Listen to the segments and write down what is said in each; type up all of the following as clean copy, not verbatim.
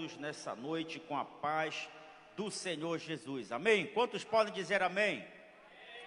todos nessa noite com a paz do Senhor Jesus. Amém? Quantos podem dizer amém?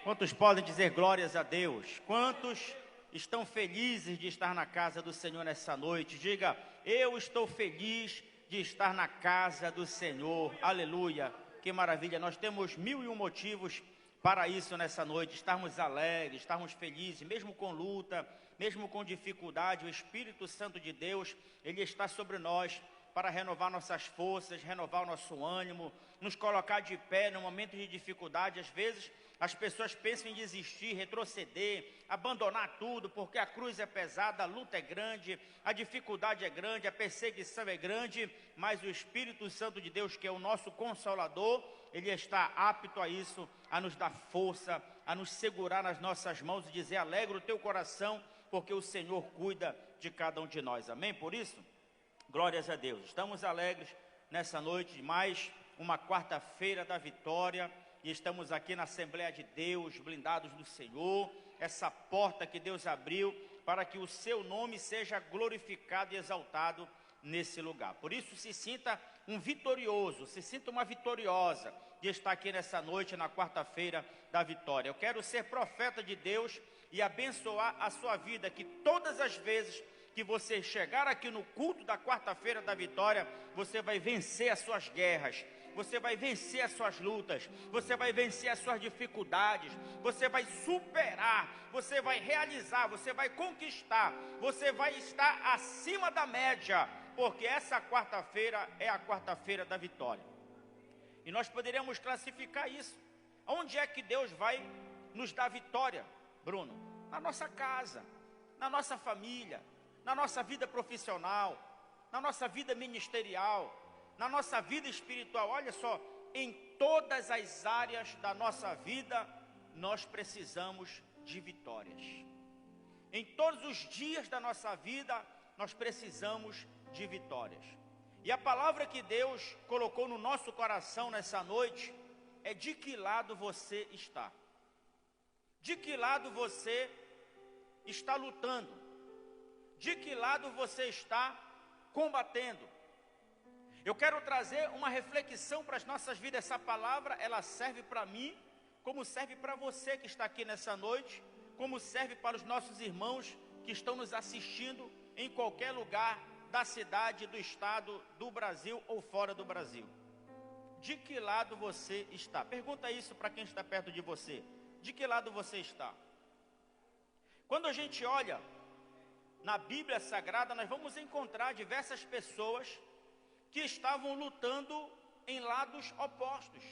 Quantos podem dizer glórias a Deus? Quantos estão felizes de estar na casa do Senhor nessa noite? Diga, eu estou feliz de estar na casa do Senhor. Aleluia, que maravilha. Nós temos 1001 motivos para isso nessa noite, estarmos alegres, estarmos felizes, mesmo com luta, mesmo com dificuldade. O Espírito Santo de Deus, Ele está sobre nós para renovar nossas forças, renovar o nosso ânimo, nos colocar de pé no momento de dificuldade. Às vezes as pessoas pensam em desistir, retroceder, abandonar tudo, porque a cruz é pesada, a luta é grande, a dificuldade é grande, a perseguição é grande, mas o Espírito Santo de Deus, que é o nosso Consolador, Ele está apto a isso, a nos dar força, a nos segurar nas nossas mãos e dizer, alegra o teu coração, porque o Senhor cuida de cada um de nós. Amém? Por isso, glórias a Deus. Estamos alegres nessa noite, mais uma quarta-feira da vitória, e estamos aqui na Assembleia de Deus, blindados do Senhor, essa porta que Deus abriu para que o seu nome seja glorificado e exaltado nesse lugar. Por isso, se sinta um vitorioso, se sinta uma vitoriosa de estar aqui nessa noite, na quarta-feira da vitória. Eu quero ser profeta de Deus e abençoar a sua vida, que todas as vezes que você chegar aqui no culto da quarta-feira da vitória, você vai vencer as suas guerras, você vai vencer as suas lutas, você vai vencer as suas dificuldades, você vai superar, você vai realizar, você vai conquistar, você vai estar acima da média, porque essa quarta-feira é a quarta-feira da vitória. E nós poderíamos classificar isso. Onde é que Deus vai nos dar vitória, Bruno? Na nossa casa, na nossa família, na nossa vida profissional, na nossa vida ministerial, na nossa vida espiritual. Olha só, em todas as áreas da nossa vida, nós precisamos de vitórias. Em todos os dias da nossa vida, nós precisamos de vitórias. E a palavra que Deus colocou no nosso coração nessa noite é: de que lado você está? De que lado você está lutando? De que lado você está combatendo? Eu quero trazer uma reflexão para as nossas vidas. Essa palavra, ela serve para mim, como serve para você que está aqui nessa noite, como serve para os nossos irmãos que estão nos assistindo em qualquer lugar da cidade, do estado, do Brasil ou fora do Brasil. De que lado você está? Pergunta isso para quem está perto de você. De que lado você está? Quando a gente olha na Bíblia Sagrada, nós vamos encontrar diversas pessoas que estavam lutando em lados opostos,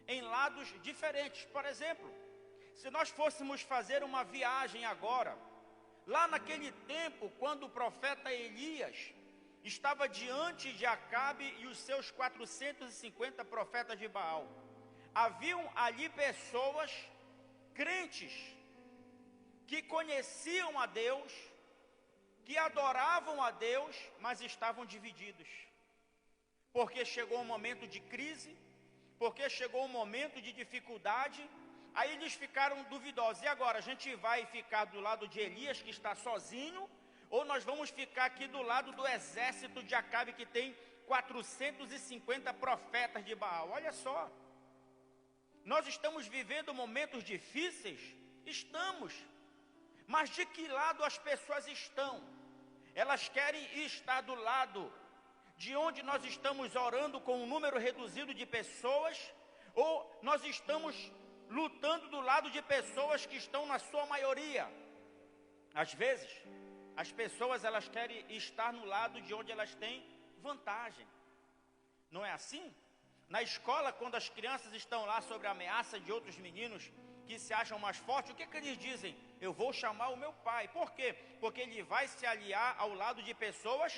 em lados diferentes. Por exemplo, se nós fôssemos fazer uma viagem agora, lá naquele tempo, quando o profeta Elias estava diante de Acabe e os seus 450 profetas de Baal, haviam ali pessoas crentes, que conheciam a Deus, que adoravam a Deus, mas estavam divididos. Porque chegou um momento de crise, porque chegou um momento de dificuldade, aí eles ficaram duvidosos. E agora, a gente vai ficar do lado de Elias, que está sozinho, ou nós vamos ficar aqui do lado do exército de Acabe, que tem 450 profetas de Baal? Olha só, nós estamos vivendo momentos difíceis? Estamos. Mas de que lado as pessoas estão? Elas querem estar do lado de onde nós estamos orando com um número reduzido de pessoas, ou nós estamos lutando do lado de pessoas que estão na sua maioria? Às vezes, as pessoas, elas querem estar no lado de onde elas têm vantagem. Não é assim? Na escola, quando as crianças estão lá sob a ameaça de outros meninos que se acham mais fortes, o que eles dizem? Eu vou chamar o meu pai. Por quê? Porque ele vai se aliar ao lado de pessoas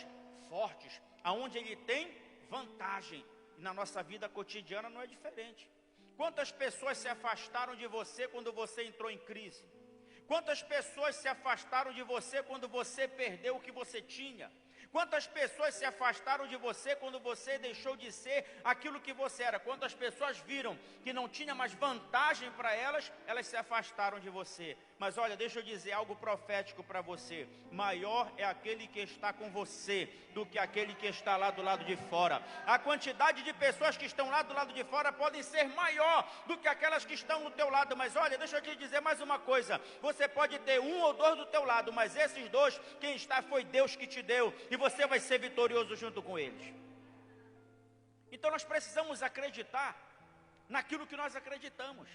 fortes, aonde ele tem vantagem. E na nossa vida cotidiana não é diferente. Quantas pessoas se afastaram de você quando você entrou em crise? Quantas pessoas se afastaram de você quando você perdeu o que você tinha? Quantas pessoas se afastaram de você quando você deixou de ser aquilo que você era? Quantas pessoas viram que não tinha mais vantagem para elas, elas se afastaram de você. Mas olha, deixa eu dizer algo profético para você. Maior é aquele que está com você do que aquele que está lá do lado de fora. A quantidade de pessoas que estão lá do lado de fora podem ser maior do que aquelas que estão no teu lado. Mas olha, deixa eu te dizer mais uma coisa. Você pode ter um ou dois do teu lado, mas esses dois, quem está foi Deus que te deu. E você vai ser vitorioso junto com eles. Então nós precisamos acreditar naquilo que nós acreditamos.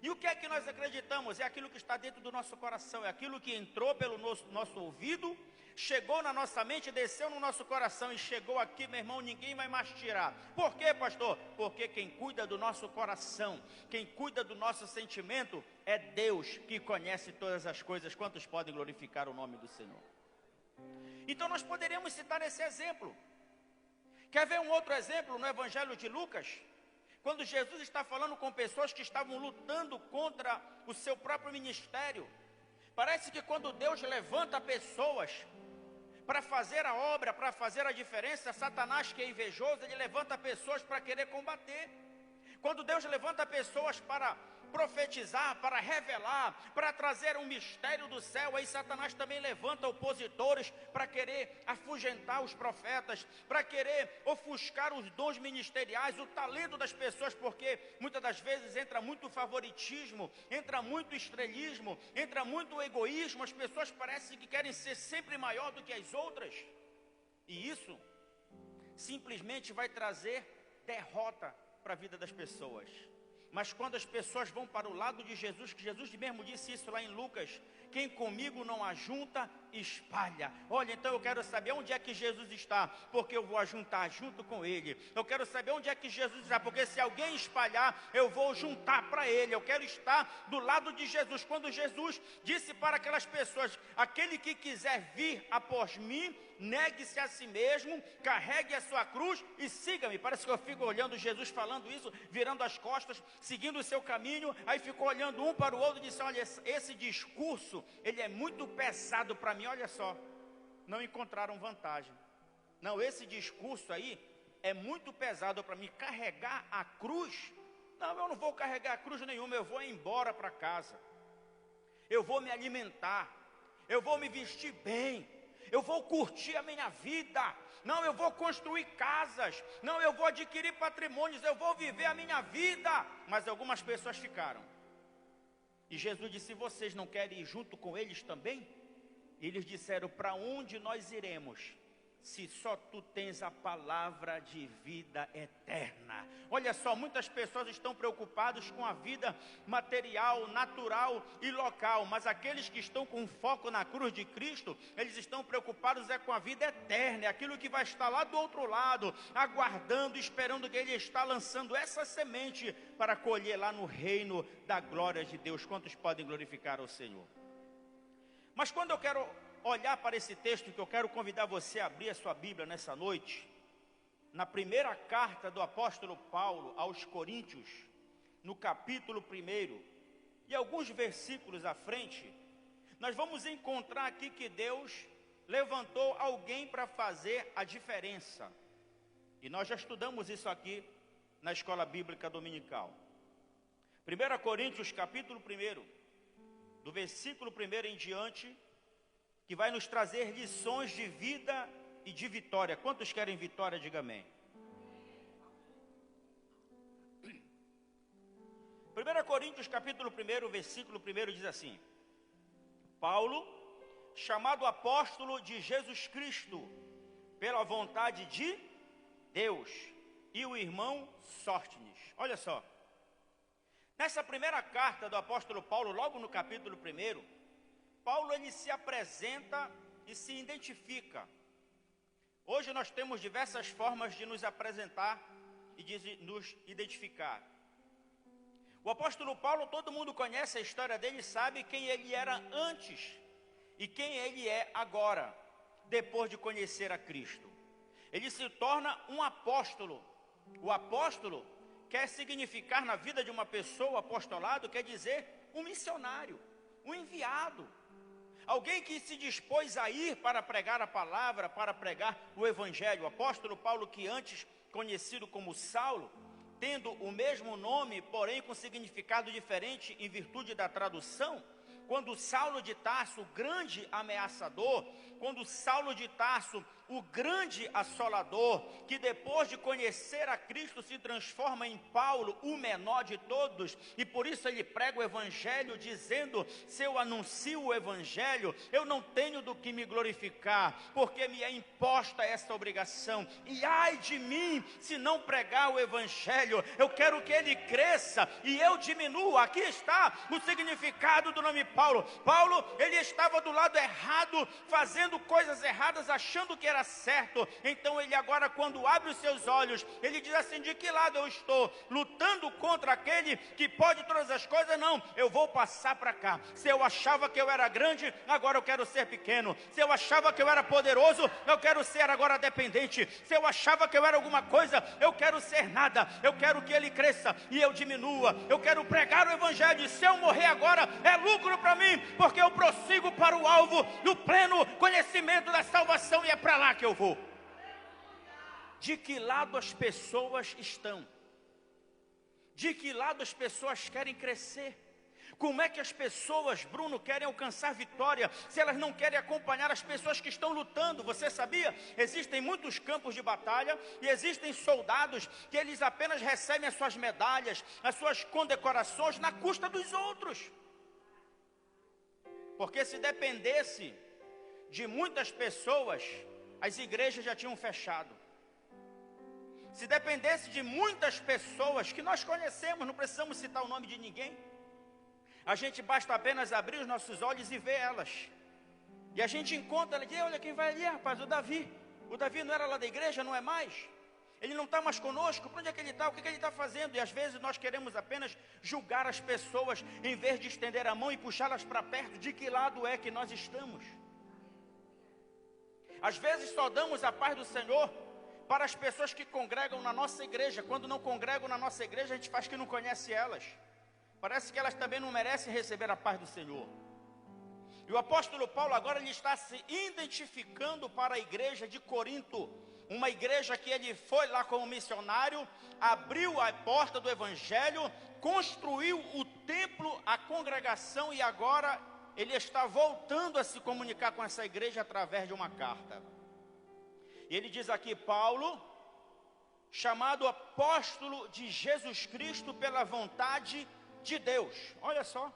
E o que é que nós acreditamos? É aquilo que está dentro do nosso coração, é aquilo que entrou pelo nosso ouvido, chegou na nossa mente, desceu no nosso coração e chegou aqui, meu irmão, ninguém vai mais tirar. Por quê, pastor? Porque quem cuida do nosso coração, quem cuida do nosso sentimento, é Deus que conhece todas as coisas. Quantos podem glorificar o nome do Senhor? Então nós poderíamos citar esse exemplo. Quer ver um outro exemplo no Evangelho de Lucas? Quando Jesus está falando com pessoas que estavam lutando contra o seu próprio ministério. Parece que quando Deus levanta pessoas para fazer a obra, para fazer a diferença, Satanás, que é invejoso, ele levanta pessoas para querer combater. Quando Deus levanta pessoas para profetizar, para revelar, para trazer um mistério do céu, aí Satanás também levanta opositores para querer afugentar os profetas, para querer ofuscar os dons ministeriais, o talento das pessoas, porque muitas das vezes entra muito favoritismo, entra muito estrelismo, entra muito egoísmo, as pessoas parecem que querem ser sempre maior do que as outras, e isso simplesmente vai trazer derrota para a vida das pessoas. Mas quando as pessoas vão para o lado de Jesus, que Jesus mesmo disse isso lá em Lucas, quem comigo não ajunta, espalha. Olha, então eu quero saber onde é que Jesus está, porque eu vou ajuntar junto com ele. Eu quero saber onde é que Jesus está, porque se alguém espalhar, eu vou juntar para ele. Eu quero estar do lado de Jesus. Quando Jesus disse para aquelas pessoas, aquele que quiser vir após mim, negue-se a si mesmo, carregue a sua cruz e siga-me. Parece que eu fico olhando Jesus falando isso, virando as costas, seguindo o seu caminho, aí ficou olhando um para o outro e disse, olha, esse discurso, ele é muito pesado para mim, olha só, não encontraram vantagem. Não, esse discurso aí é muito pesado para mim, carregar a cruz, não, eu não vou carregar a cruz nenhuma, eu vou embora para casa, eu vou me alimentar, eu vou me vestir bem, eu vou curtir a minha vida, não, eu vou construir casas, não, eu vou adquirir patrimônios, eu vou viver a minha vida. Mas algumas pessoas ficaram. E Jesus disse, vocês não querem ir junto com eles também? E eles disseram, para onde nós iremos, se só tu tens a palavra de vida eterna? Olha só, muitas pessoas estão preocupadas com a vida material, natural e local, mas aqueles que estão com foco na cruz de Cristo, eles estão preocupados com a vida eterna, é aquilo que vai estar lá do outro lado, aguardando, esperando que Ele está lançando essa semente para colher lá no reino da glória de Deus. Quantos podem glorificar ao Senhor? Mas quando eu quero olhar para esse texto, que eu quero convidar você a abrir a sua Bíblia nessa noite, na primeira carta do apóstolo Paulo aos Coríntios, no capítulo 1, e alguns versículos à frente, nós vamos encontrar aqui que Deus levantou alguém para fazer a diferença. E nós já estudamos isso aqui na escola bíblica dominical. 1 Coríntios capítulo 1, do versículo 1 em diante, que vai nos trazer lições de vida e de vitória. Quantos querem vitória? Diga amém. 1 Coríntios capítulo 1, versículo 1 diz assim: Paulo, chamado apóstolo de Jesus Cristo, pela vontade de Deus, e o irmão Sóstenes. Olha só, nessa primeira carta do apóstolo Paulo, logo no capítulo 1, Paulo ele se apresenta e se identifica. Hoje nós temos diversas formas de nos apresentar e de nos identificar. O apóstolo Paulo, todo mundo conhece a história dele, sabe quem ele era antes e quem ele é agora, depois de conhecer a Cristo. Ele se torna um apóstolo. O apóstolo quer significar na vida de uma pessoa, apostolado quer dizer um missionário, um enviado. Alguém que se dispôs a ir para pregar a palavra, para pregar o evangelho. O apóstolo Paulo, que antes conhecido como Saulo, tendo o mesmo nome, porém com significado diferente em virtude da tradução, quando Saulo de Tarso, o grande ameaçador, quando Saulo de Tarso, o grande assolador, que depois de conhecer a Cristo se transforma em Paulo, o menor de todos, e por isso ele prega o evangelho dizendo: se eu anuncio o evangelho, eu não tenho do que me glorificar, porque me é imposta essa obrigação, e ai de mim se não pregar o evangelho. Eu quero que ele cresça e eu diminua. Aqui está o significado do nome Paulo. Paulo, ele estava do lado errado, fazendo coisas erradas, achando que era certo. Então ele agora, quando abre os seus olhos, ele diz assim: de que lado eu estou? Lutando contra aquele que pode todas as coisas? Não, eu vou passar para cá. Se eu achava que eu era grande, agora eu quero ser pequeno. Se eu achava que eu era poderoso, eu quero ser agora dependente. Se eu achava que eu era alguma coisa, eu quero ser nada. Eu quero que ele cresça e eu diminua. Eu quero pregar o evangelho, e se eu morrer agora, é lucro para mim, porque eu prossigo para o alvo do pleno conhecimento da salvação, e é para lá que eu vou. De que lado as pessoas estão? De que lado as pessoas querem crescer? Como é que as pessoas, Bruno, querem alcançar vitória, se elas não querem acompanhar as pessoas que estão lutando? Você sabia? Existem muitos campos de batalha, e existem soldados que eles apenas recebem as suas medalhas, as suas condecorações na custa dos outros. Porque se dependesse de muitas pessoas, as igrejas já tinham fechado. Se dependesse de muitas pessoas que nós conhecemos, não precisamos citar o nome de ninguém, a gente basta apenas abrir os nossos olhos e ver elas. E a gente encontra, ela diz: olha quem vai ali, rapaz, o Davi. O Davi não era lá da igreja, não é mais. Ele não está mais conosco. Para onde é que ele está? O que ele está fazendo? E às vezes nós queremos apenas julgar as pessoas, em vez de estender a mão e puxá-las para perto. De que lado é que nós estamos? Às vezes só damos a paz do Senhor para as pessoas que congregam na nossa igreja. Quando não congregam na nossa igreja, a gente faz que não conhece elas. Parece que elas também não merecem receber a paz do Senhor. E o apóstolo Paulo agora ele está se identificando para a igreja de Corinto, uma igreja que ele foi lá como missionário, abriu a porta do evangelho, construiu o templo, a congregação, e agora ele está voltando a se comunicar com essa igreja através de uma carta. E ele diz aqui: Paulo, chamado apóstolo de Jesus Cristo pela vontade de Deus. Olha só,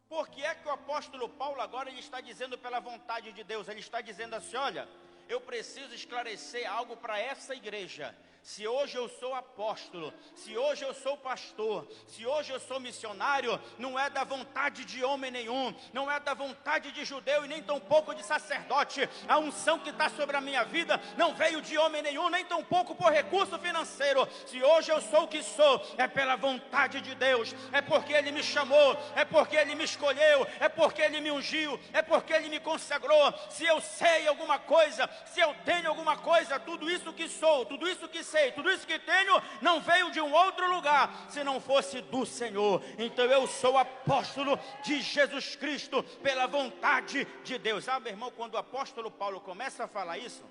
por que é que o apóstolo Paulo agora ele está dizendo pela vontade de Deus? Ele está dizendo assim: olha, eu preciso esclarecer algo para essa igreja. Se hoje eu sou apóstolo, se hoje eu sou pastor, se hoje eu sou missionário, não é da vontade de homem nenhum, não é da vontade de judeu e nem tampouco de sacerdote. A unção que está sobre a minha vida não veio de homem nenhum, nem tampouco por recurso financeiro. Se hoje eu sou o que sou, é pela vontade de Deus, é porque Ele me chamou, é porque Ele me escolheu, é porque Ele me ungiu, é porque Ele me consagrou. Se eu sei alguma coisa, se eu tenho alguma coisa, tudo isso que sou, tudo isso que sei, tudo isso que tenho, não veio de um outro lugar, se não fosse do Senhor. Então eu sou apóstolo de Jesus Cristo, pela vontade de Deus. Sabe, irmão, quando o apóstolo Paulo começa a falar isso,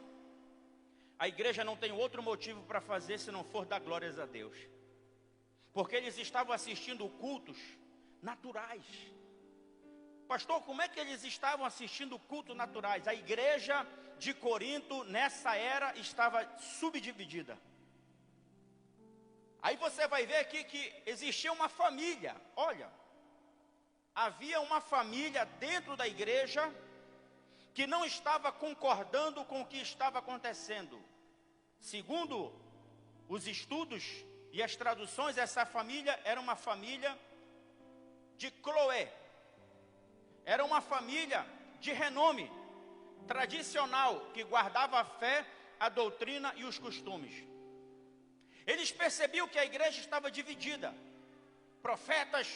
a igreja não tem outro motivo para fazer se não for dar glórias a Deus. Porque eles estavam assistindo cultos naturais. Pastor, como é que eles estavam assistindo cultos naturais? A igreja de Corinto, nessa era, estava subdividida. Aí você vai ver aqui que existia uma família. Olha, havia uma família dentro da igreja que não estava concordando com o que estava acontecendo. Segundo os estudos e as traduções, essa família era uma família de Cloé. Era uma família de renome, tradicional, que guardava a fé, a doutrina e os costumes. Eles percebiam que a igreja estava dividida. Profetas,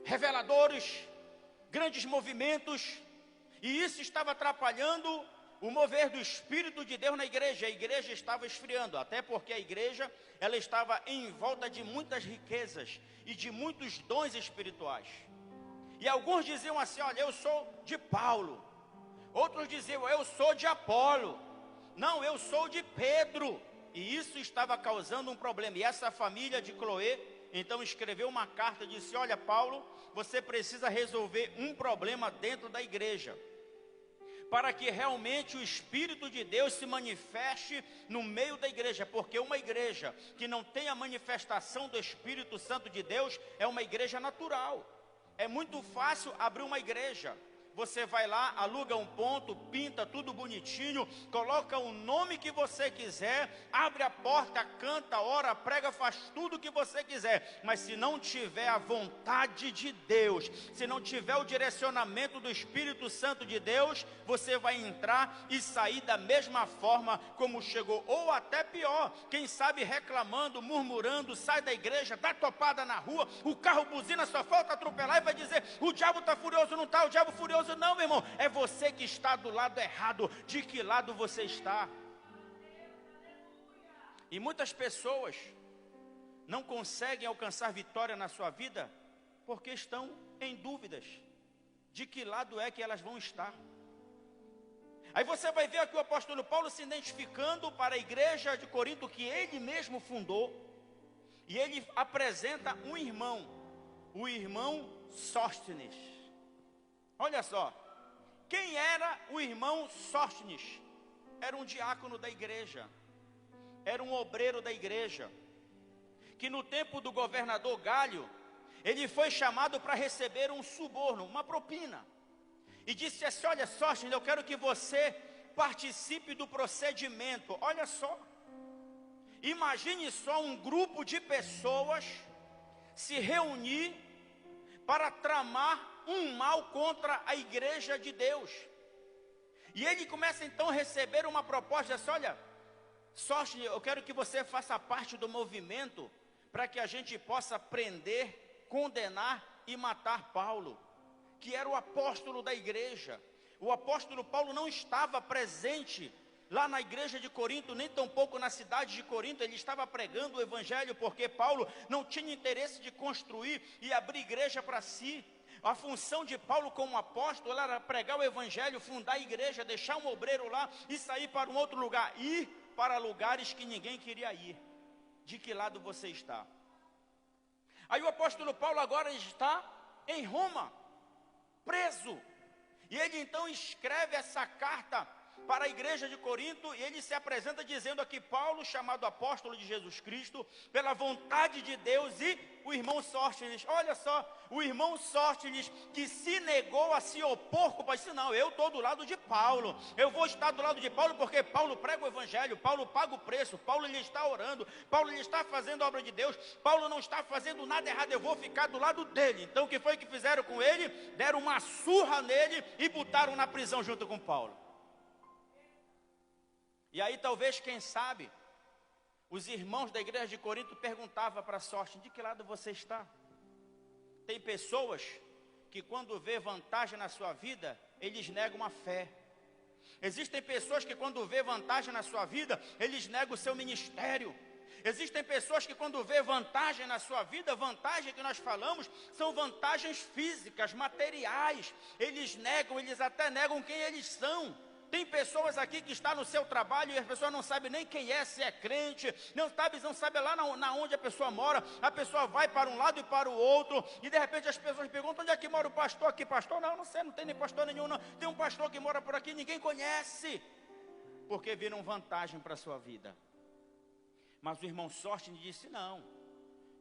reveladores, grandes movimentos, e isso estava atrapalhando o mover do Espírito de Deus na igreja. A igreja estava esfriando, até porque a igreja ela estava em volta de muitas riquezas e de muitos dons espirituais. E alguns diziam assim: olha, eu sou de Paulo. Outros diziam: eu sou de Apolo. Não, eu sou de Pedro. E isso estava causando um problema. E essa família de Cloé, então escreveu uma carta e disse: olha, Paulo, você precisa resolver um problema dentro da igreja, para que realmente o Espírito de Deus se manifeste no meio da igreja. Porque uma igreja que não tem a manifestação do Espírito Santo de Deus é uma igreja natural. É muito fácil abrir uma igreja. Você vai lá, aluga um ponto, pinta tudo bonitinho, coloca o nome que você quiser, abre a porta, canta, ora, prega, faz tudo o que você quiser. Mas se não tiver a vontade de Deus, se não tiver o direcionamento do Espírito Santo de Deus, você vai entrar e sair da mesma forma como chegou, ou até pior. Quem sabe reclamando, murmurando, sai da igreja, dá topada na rua, o carro buzina, só falta atropelar e vai dizer: o diabo está furioso. Não está o diabo furioso não, meu irmão, é você que está do lado errado. De que lado você está? E muitas pessoas não conseguem alcançar vitória na sua vida porque estão em dúvidas de que lado é que elas vão estar. Aí você vai ver aqui o apóstolo Paulo se identificando para a igreja de Corinto que ele mesmo fundou, e ele apresenta um irmão, o irmão Sóstenes. Olha só, quem era o irmão Sóstenes? Era um diácono da igreja, era um obreiro da igreja, que no tempo do governador Galho, ele foi chamado para receber um suborno, uma propina, e disse assim: olha, Sóstenes, eu quero que você participe do procedimento. Olha só, imagine só um grupo de pessoas se reunir para tramar um mal contra a igreja de Deus. E ele começa então a receber uma proposta assim: olha, Sóstenes, eu quero que você faça parte do movimento para que a gente possa prender, condenar e matar Paulo, que era o apóstolo da igreja. O apóstolo Paulo não estava presente lá na igreja de Corinto, nem tampouco na cidade de Corinto. Ele estava pregando o evangelho, porque Paulo não tinha interesse de construir e abrir igreja para si. A função de Paulo como apóstolo era pregar o evangelho, fundar a igreja, deixar um obreiro lá e sair para um outro lugar, ir para lugares que ninguém queria ir. De que lado você está? Aí o apóstolo Paulo agora está em Roma, preso, e ele então escreve essa carta para a igreja de Corinto, e ele se apresenta dizendo aqui: Paulo, chamado apóstolo de Jesus Cristo, pela vontade de Deus, e o irmão Sóstenes. Olha só, o irmão Sóstenes que se negou a se opor com o pai, disse: não, eu estou do lado de Paulo, eu vou estar do lado de Paulo, porque Paulo prega o evangelho, Paulo paga o preço, Paulo ele está orando, Paulo ele está fazendo a obra de Deus, Paulo não está fazendo nada errado, eu vou ficar do lado dele. Então o que foi que fizeram com ele? Deram uma surra nele e botaram na prisão junto com Paulo. E aí talvez, quem sabe, os irmãos da igreja de Corinto perguntavam para Sóstenes: de que lado você está? Tem pessoas que quando vê vantagem na sua vida, eles negam a fé. Existem pessoas que quando vê vantagem na sua vida, eles negam o seu ministério. Existem pessoas que quando vê vantagem na sua vida, vantagem que nós falamos, são vantagens físicas, materiais. Eles negam, eles até negam quem eles são. Tem pessoas aqui que estão no seu trabalho e as pessoas não sabem nem quem é, se é crente, não sabe lá na onde a pessoa mora. A pessoa vai para um lado e para o outro, e de repente as pessoas perguntam: onde é que mora o pastor aqui? Pastor? Não sei, não tem nem pastor nenhum não. Tem um pastor que mora por aqui, ninguém conhece, porque viram vantagem para a sua vida. Mas o irmão Sóstenes disse: não,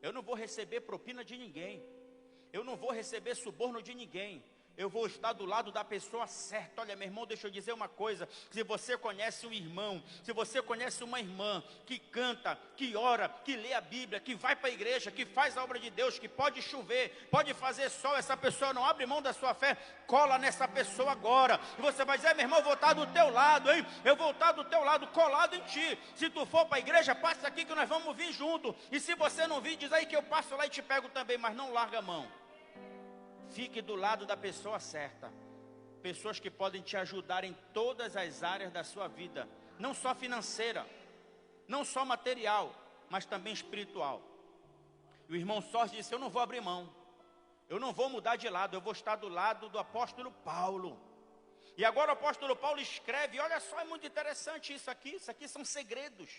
eu não vou receber propina de ninguém, eu não vou receber suborno de ninguém, eu vou estar do lado da pessoa certa. Olha, meu irmão, deixa eu dizer uma coisa: se você conhece um irmão, se você conhece uma irmã que canta, que ora, que lê a Bíblia, que vai para a igreja, que faz a obra de Deus, que pode chover, pode fazer sol, essa pessoa não abre mão da sua fé, cola nessa pessoa agora. E você vai dizer: meu irmão, eu vou estar do teu lado, hein? Eu vou estar do teu lado, colado em ti. Se tu for para a igreja, passa aqui que nós vamos vir junto. E se você não vir, diz aí que eu passo lá e te pego também, mas não larga a mão. Fique do lado da pessoa certa. Pessoas que podem te ajudar em todas as áreas da sua vida, não só financeira, não só material, mas também espiritual. E o irmão Sóstenes disse: eu não vou abrir mão, eu não vou mudar de lado, eu vou estar do lado do apóstolo Paulo. E agora o apóstolo Paulo escreve, olha só, é muito interessante isso aqui são segredos.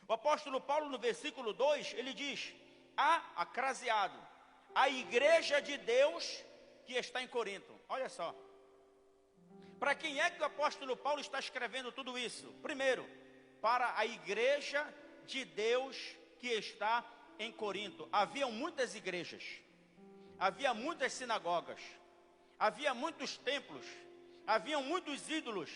O apóstolo Paulo, no versículo 2, ele diz: acraseado, a igreja de Deus que está em Corinto. Olha só, para quem é que o apóstolo Paulo está escrevendo tudo isso? Primeiro, para a igreja de Deus que está em Corinto. Havia muitas igrejas, havia muitas sinagogas, havia muitos templos, haviam muitos ídolos,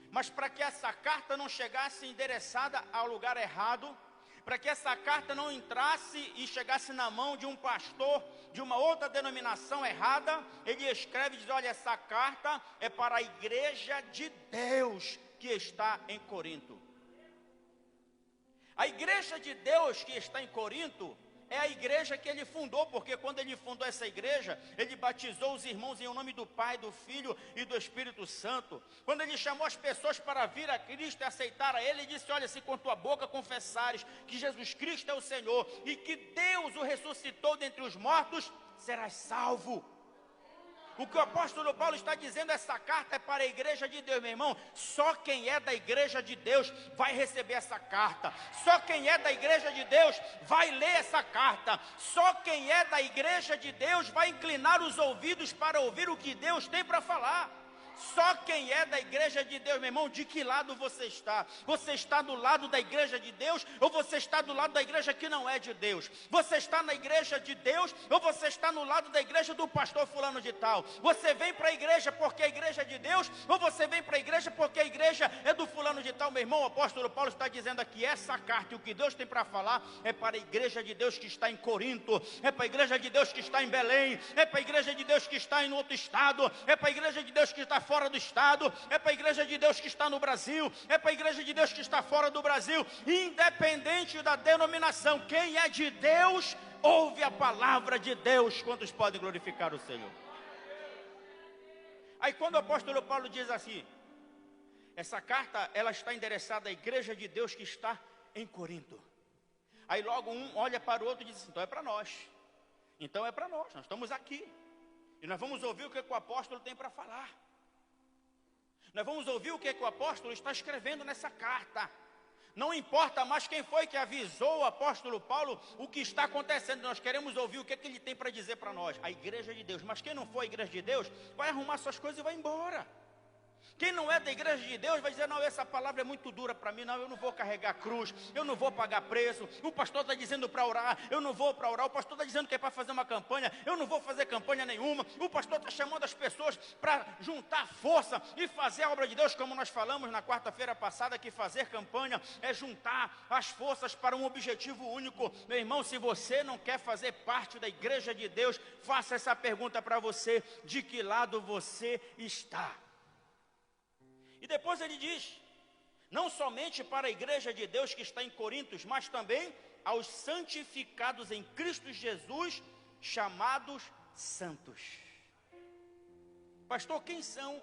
mas para que essa carta não chegasse endereçada ao lugar errado, para que essa carta não entrasse e chegasse na mão de um pastor de uma outra denominação errada, ele escreve e diz: olha, essa carta é para a igreja de Deus que está em Corinto. A igreja de Deus que está em Corinto é a igreja que ele fundou, porque quando ele fundou essa igreja, ele batizou os irmãos em nome do Pai, do Filho e do Espírito Santo. Quando ele chamou as pessoas para vir a Cristo e aceitar a ele, ele disse: olha, se com tua boca confessares que Jesus Cristo é o Senhor e que Deus o ressuscitou dentre os mortos, serás salvo. O que o apóstolo Paulo está dizendo, essa carta é para a igreja de Deus, meu irmão. Só quem é da igreja de Deus vai receber essa carta. Só quem é da igreja de Deus vai ler essa carta. Só quem é da igreja de Deus vai inclinar os ouvidos para ouvir o que Deus tem para falar. Só quem é da igreja de Deus, meu irmão, de que lado você está? Você está do lado da igreja de Deus ou você está do lado da igreja que não é de Deus? Você está na igreja de Deus ou você está no lado da igreja do pastor fulano de tal? Você vem para a igreja porque a igreja é de Deus ou você vem para a igreja porque a igreja é do fulano de tal? Meu irmão, o apóstolo Paulo está dizendo aqui, essa carta e o que Deus tem para falar é para a igreja de Deus que está em Corinto, é para a igreja de Deus que está em Belém, é para a igreja de Deus que está em outro estado, é para a igreja de Deus que está fora do estado, é para a igreja de Deus que está no Brasil, é para a igreja de Deus que está fora do Brasil, independente da denominação. Quem é de Deus, ouve a palavra de Deus. Quantos podem glorificar o Senhor? Aí quando o apóstolo Paulo diz assim, essa carta, ela está endereçada à igreja de Deus que está em Corinto. Aí logo um olha para o outro e diz, então é para nós. Então é para nós estamos aqui. E nós vamos ouvir o que o apóstolo tem para falar. Nós vamos ouvir o que o apóstolo está escrevendo nessa carta. Não importa mais quem foi que avisou o apóstolo Paulo o que está acontecendo. Nós queremos ouvir o que ele tem para dizer para nós. A igreja de Deus. Mas quem não for a igreja de Deus, vai arrumar suas coisas e vai embora. Quem não é da igreja de Deus vai dizer, não, essa palavra é muito dura para mim, não, eu não vou carregar cruz, eu não vou pagar preço, o pastor está dizendo para orar, eu não vou para orar, o pastor está dizendo que é para fazer uma campanha, eu não vou fazer campanha nenhuma, o pastor está chamando as pessoas para juntar força e fazer a obra de Deus, como nós falamos na quarta-feira passada, que fazer campanha é juntar as forças para um objetivo único. Meu irmão, se você não quer fazer parte da igreja de Deus, faça essa pergunta para você, de que lado você está? E depois ele diz, não somente para a igreja de Deus que está em Corinto, mas também aos santificados em Cristo Jesus, chamados santos. Pastor, quem são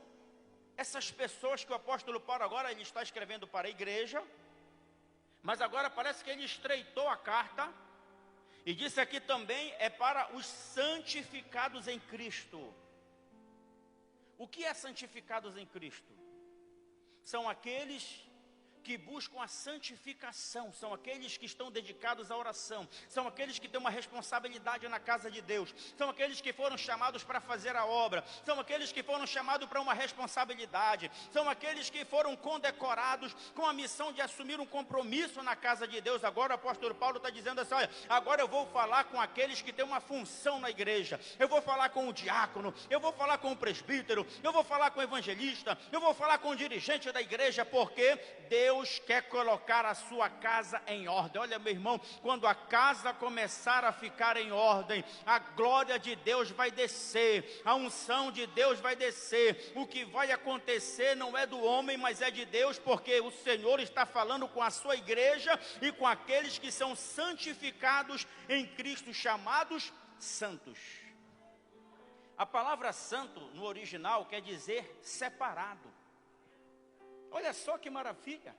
essas pessoas que o apóstolo Paulo agora ele está escrevendo para a igreja? Mas agora parece que ele estreitou a carta e disse aqui também é para os santificados em Cristo. O que é santificados em Cristo? São aqueles que buscam a santificação, são aqueles que estão dedicados à oração, são aqueles que têm uma responsabilidade na casa de Deus, são aqueles que foram chamados para fazer a obra, são aqueles que foram chamados para uma responsabilidade, são aqueles que foram condecorados com a missão de assumir um compromisso na casa de Deus. Agora o apóstolo Paulo está dizendo assim, olha, agora eu vou falar com aqueles que têm uma função na igreja, eu vou falar com o diácono, eu vou falar com o presbítero, eu vou falar com o evangelista, eu vou falar com o dirigente da igreja, porque Deus quer colocar a sua casa em ordem. Olha, meu irmão, quando a casa começar a ficar em ordem, a glória de Deus vai descer, a unção de Deus vai descer. O que vai acontecer não é do homem, mas é de Deus, porque o Senhor está falando com a sua igreja e com aqueles que são santificados em Cristo, chamados santos. A palavra santo no original quer dizer separado. Olha só que maravilha.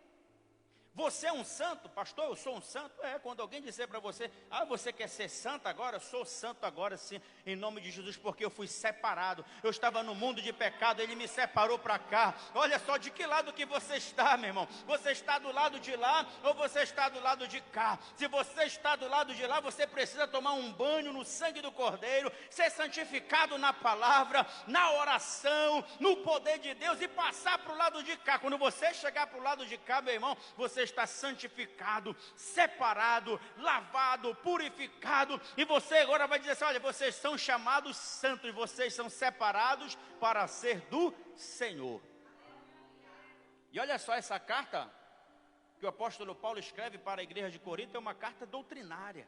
Você é um santo? Pastor, eu sou um santo? Quando alguém disser para você, você quer ser santo agora? Eu sou santo agora sim, em nome de Jesus, porque eu fui separado. Eu estava no mundo de pecado, Ele me separou para cá. Olha só, de que lado que você está, meu irmão? Você está do lado de lá ou você está do lado de cá? Se você está do lado de lá, você precisa tomar um banho no sangue do Cordeiro, ser santificado na palavra, na oração, no poder de Deus e passar para o lado de cá. Quando você chegar para o lado de cá, meu irmão, você está santificado, separado, lavado, purificado, e você agora vai dizer assim: olha, vocês são chamados santos, vocês são separados para ser do Senhor. E olha só, essa carta que o apóstolo Paulo escreve para a igreja de Corinto é uma carta doutrinária,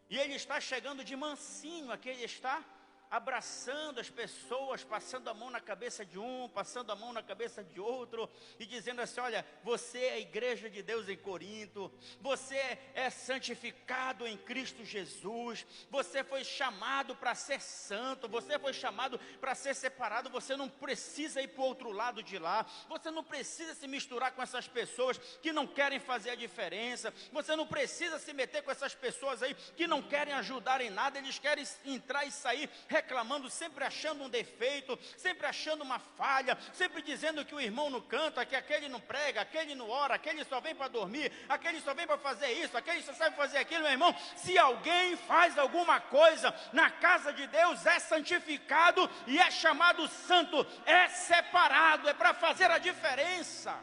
e ele está chegando de mansinho, aqui ele está abraçando as pessoas, passando a mão na cabeça de um, passando a mão na cabeça de outro, e dizendo assim: olha, você é a igreja de Deus em Corinto, você é santificado em Cristo Jesus, você foi chamado para ser santo, você foi chamado para ser separado, você não precisa ir para o outro lado de lá, você não precisa se misturar com essas pessoas que não querem fazer a diferença, você não precisa se meter com essas pessoas aí que não querem ajudar em nada, eles querem entrar e sair reclamando, sempre achando um defeito, sempre achando uma falha, sempre dizendo que o irmão não canta, que aquele não prega, aquele não ora, aquele só vem para dormir, aquele só vem para fazer isso, aquele só sabe fazer aquilo. Meu irmão, se alguém faz alguma coisa na casa de Deus, é santificado e é chamado santo, é separado, é para fazer a diferença.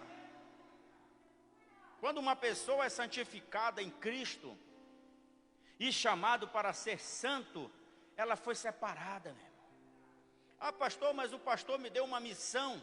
Quando uma pessoa é santificada em Cristo e chamado para ser santo, ela foi separada, meu irmão. Pastor, mas o pastor me deu uma missão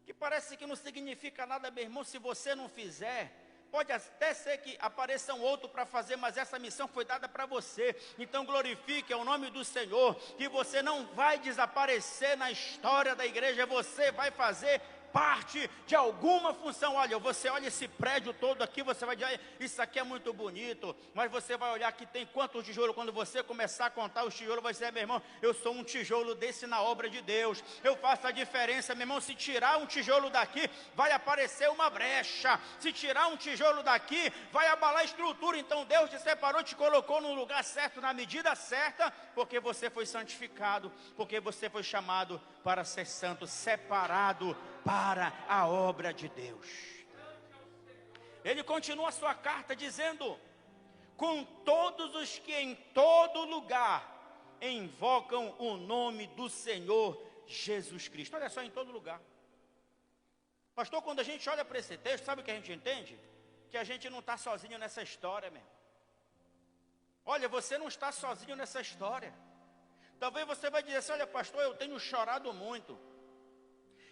que parece que não significa nada, meu irmão. Se você não fizer, pode até ser que apareça um outro para fazer, mas essa missão foi dada para você. Então glorifique o nome do Senhor, que você não vai desaparecer na história da igreja, você vai fazer parte de alguma função. Olha, você olha esse prédio todo aqui, você vai dizer: isso aqui é muito bonito, mas você vai olhar que tem quantos tijolos. Quando você começar a contar os tijolos, vai dizer: meu irmão, eu sou um tijolo desse na obra de Deus, eu faço a diferença, meu irmão. Se tirar um tijolo daqui, vai aparecer uma brecha, se tirar um tijolo daqui, vai abalar a estrutura. Então Deus te separou, te colocou no lugar certo, na medida certa, porque você foi santificado, porque você foi chamado para ser santo, separado para a obra de Deus. Ele continua a sua carta dizendo: com todos os que em todo lugar invocam o nome do Senhor Jesus Cristo. Olha só, em todo lugar. Pastor, quando a gente olha para esse texto, sabe o que a gente entende? Que a gente não está sozinho nessa história, mesmo. Olha, você não está sozinho nessa história. Talvez você vai dizer assim: olha, pastor, eu tenho chorado muito,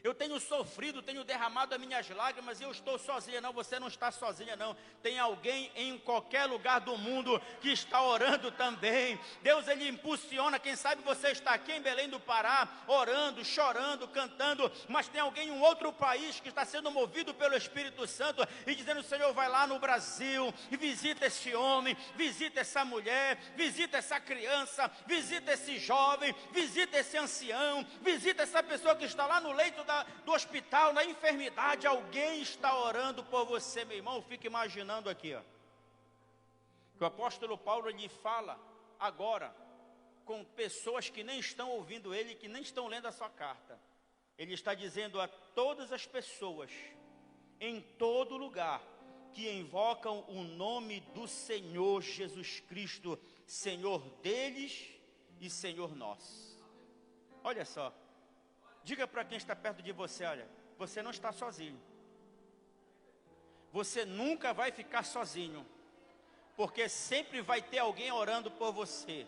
eu tenho sofrido, tenho derramado as minhas lágrimas e eu estou sozinha. Não, você não está sozinha não. Tem alguém em qualquer lugar do mundo que está orando também. Deus, Ele impulsiona. Quem sabe você está aqui em Belém do Pará, orando, chorando, cantando, mas tem alguém em um outro país que está sendo movido pelo Espírito Santo e dizendo: Senhor, vai lá no Brasil e visita esse homem, visita essa mulher, visita essa criança, visita esse jovem, visita esse ancião, visita essa pessoa que está lá no leito do hospital, na enfermidade. Alguém está orando por você, meu irmão. Fica imaginando aqui, ó, que o apóstolo Paulo lhe fala agora com pessoas que nem estão ouvindo ele, que nem estão lendo a sua carta. Ele está dizendo a todas as pessoas, em todo lugar, que invocam o nome do Senhor Jesus Cristo, Senhor deles e Senhor nosso. Olha só, diga para quem está perto de você: olha, você não está sozinho. Você nunca vai ficar sozinho, porque sempre vai ter alguém orando por você,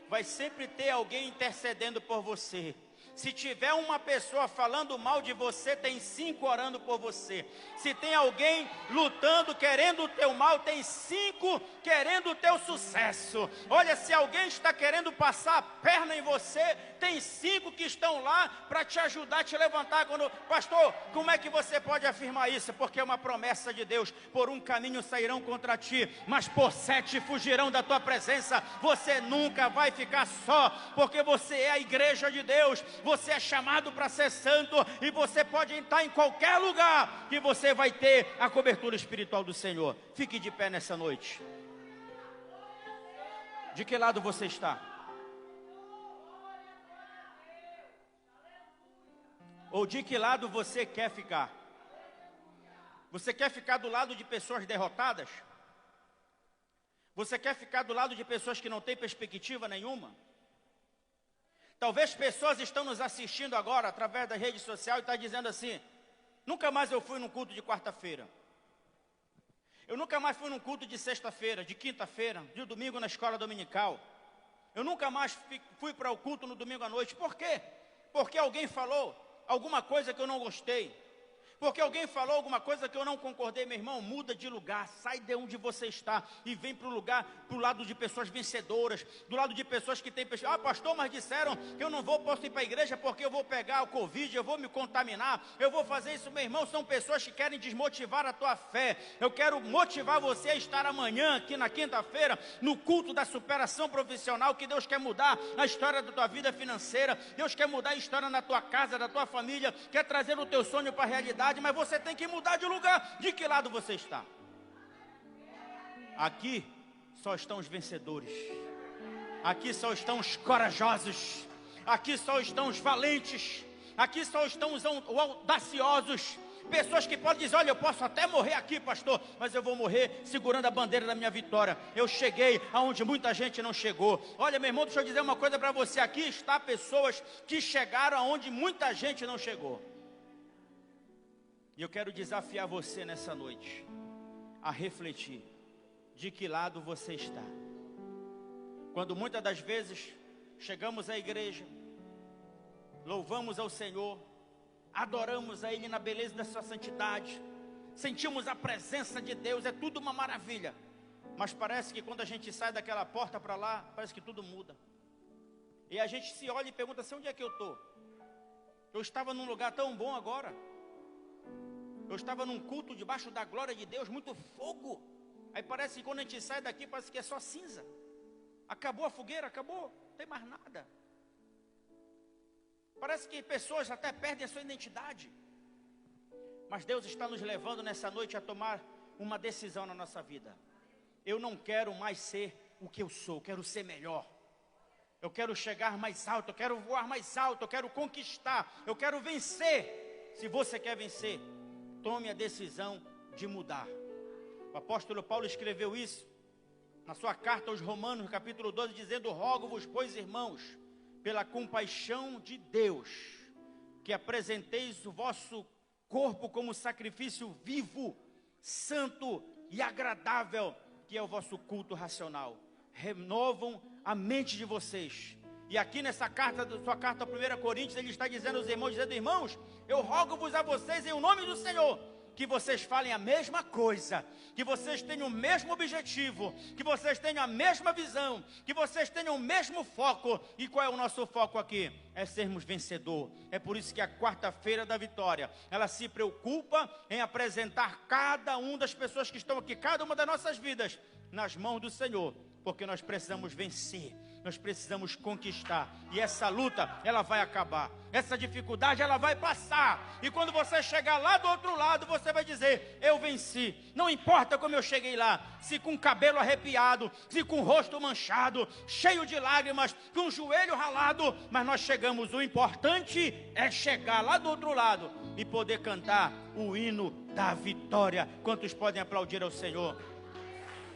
vai sempre ter alguém intercedendo por você. Se tiver uma pessoa falando mal de você, tem 5 orando por você. Se tem alguém lutando, querendo o teu mal, tem 5 querendo o teu sucesso. Olha, se alguém está querendo passar a perna em você, tem 5 que estão lá para te ajudar, a te levantar. Pastor, como é que você pode afirmar isso? Porque é uma promessa de Deus: por um caminho sairão contra ti, mas por 7 fugirão da tua presença. Você nunca vai ficar só, porque você é a igreja de Deus. você é chamado para ser santo, e você pode entrar em qualquer lugar, que você vai ter a cobertura espiritual do Senhor. Fique de pé nessa noite. De que lado você está? Ou de que lado você quer ficar? Você quer ficar do lado de pessoas derrotadas? Você quer ficar do lado de pessoas que não têm perspectiva nenhuma? Talvez pessoas estão nos assistindo agora através da rede social e estão dizendo assim: nunca mais eu fui num culto de quarta-feira. Eu nunca mais fui num culto de sexta-feira, de quinta-feira, de domingo na escola dominical. Eu nunca mais fui para o culto no domingo à noite. Por quê? Porque alguém falou alguma coisa que eu não gostei. Porque alguém falou alguma coisa que eu não concordei. Meu irmão, muda de lugar, sai de onde você está e vem para o lugar, para o lado de pessoas vencedoras, do lado de pessoas que têm... Ah, pastor, mas disseram que eu não posso ir para a igreja porque eu vou pegar o Covid, eu vou me contaminar, eu vou fazer isso. Meu irmão, são pessoas que querem desmotivar a tua fé. Eu quero motivar você a estar amanhã, aqui na quinta-feira, no culto da superação profissional, que Deus quer mudar a história da tua vida financeira, Deus quer mudar a história na tua casa, da tua família, quer trazer o teu sonho para a realidade. Mas você tem que mudar de lugar. De que lado você está? Aqui só estão os vencedores. Aqui só estão os corajosos. Aqui só estão os valentes. Aqui só estão os audaciosos. Pessoas que podem dizer: olha, eu posso até morrer aqui, pastor, mas eu vou morrer segurando a bandeira da minha vitória. Eu cheguei aonde muita gente não chegou. Olha, meu irmão, deixa eu dizer uma coisa para você. Aqui está pessoas que chegaram aonde muita gente não chegou. E eu quero desafiar você nessa noite a refletir de que lado você está. Quando muitas das vezes chegamos à igreja, louvamos ao Senhor, adoramos a Ele na beleza da sua santidade, sentimos a presença de Deus, é tudo uma maravilha. Mas parece que quando a gente sai daquela porta para lá, parece que tudo muda. E a gente se olha e pergunta assim: onde é que eu estou? Eu estava num lugar tão bom agora. Eu estava num culto debaixo da glória de Deus, muito fogo. Aí parece que quando a gente sai daqui, parece que é só cinza. Acabou a fogueira, acabou, não tem mais nada. Parece que pessoas até perdem a sua identidade. Mas Deus está nos levando nessa noite a tomar uma decisão na nossa vida. Eu não quero mais ser o que eu sou, eu quero ser melhor. Eu quero chegar mais alto, eu quero voar mais alto, eu quero conquistar, eu quero vencer. Se você quer vencer, tome a decisão de mudar. O apóstolo Paulo escreveu isso na sua carta aos Romanos, capítulo 12, dizendo: rogo-vos, pois, irmãos, pela compaixão de Deus, que apresenteis o vosso corpo como sacrifício vivo, santo e agradável, que é o vosso culto racional. Renovam a mente de vocês. E aqui nessa carta, sua carta a 1 Coríntios, ele está dizendo aos irmãos, dizendo: irmãos, eu rogo-vos a vocês em o nome do Senhor, que vocês falem a mesma coisa, que vocês tenham o mesmo objetivo, que vocês tenham a mesma visão, que vocês tenham o mesmo foco. E qual é o nosso foco aqui? É sermos vencedor. É por isso que a quarta-feira da vitória, ela se preocupa em apresentar cada uma das pessoas que estão aqui, cada uma das nossas vidas, nas mãos do Senhor, porque nós precisamos vencer. Nós precisamos conquistar. E essa luta, ela vai acabar. Essa dificuldade, ela vai passar. E quando você chegar lá do outro lado, você vai dizer: eu venci. Não importa como eu cheguei lá. Se com o cabelo arrepiado, se com o rosto manchado, cheio de lágrimas, com o joelho ralado. Mas nós chegamos. O importante é chegar lá do outro lado e poder cantar o hino da vitória. Quantos podem aplaudir ao Senhor?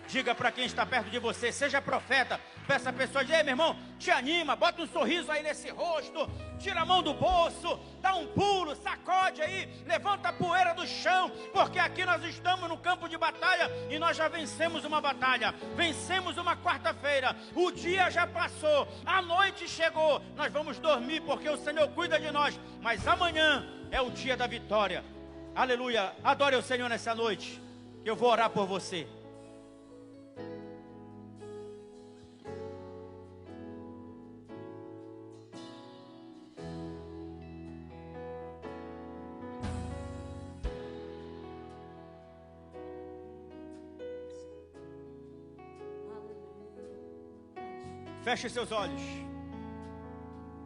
Diga para quem está perto de você, seja profeta. Peça a pessoa: ei, meu irmão, te anima, bota um sorriso aí nesse rosto, tira a mão do bolso, dá um pulo, sacode aí, levanta a poeira do chão, porque aqui nós estamos no campo de batalha e nós já vencemos uma batalha, vencemos uma quarta-feira, o dia já passou, a noite chegou, nós vamos dormir porque o Senhor cuida de nós, mas amanhã é o dia da vitória. Aleluia, adore o Senhor nessa noite, que eu vou orar por você. Feche seus olhos.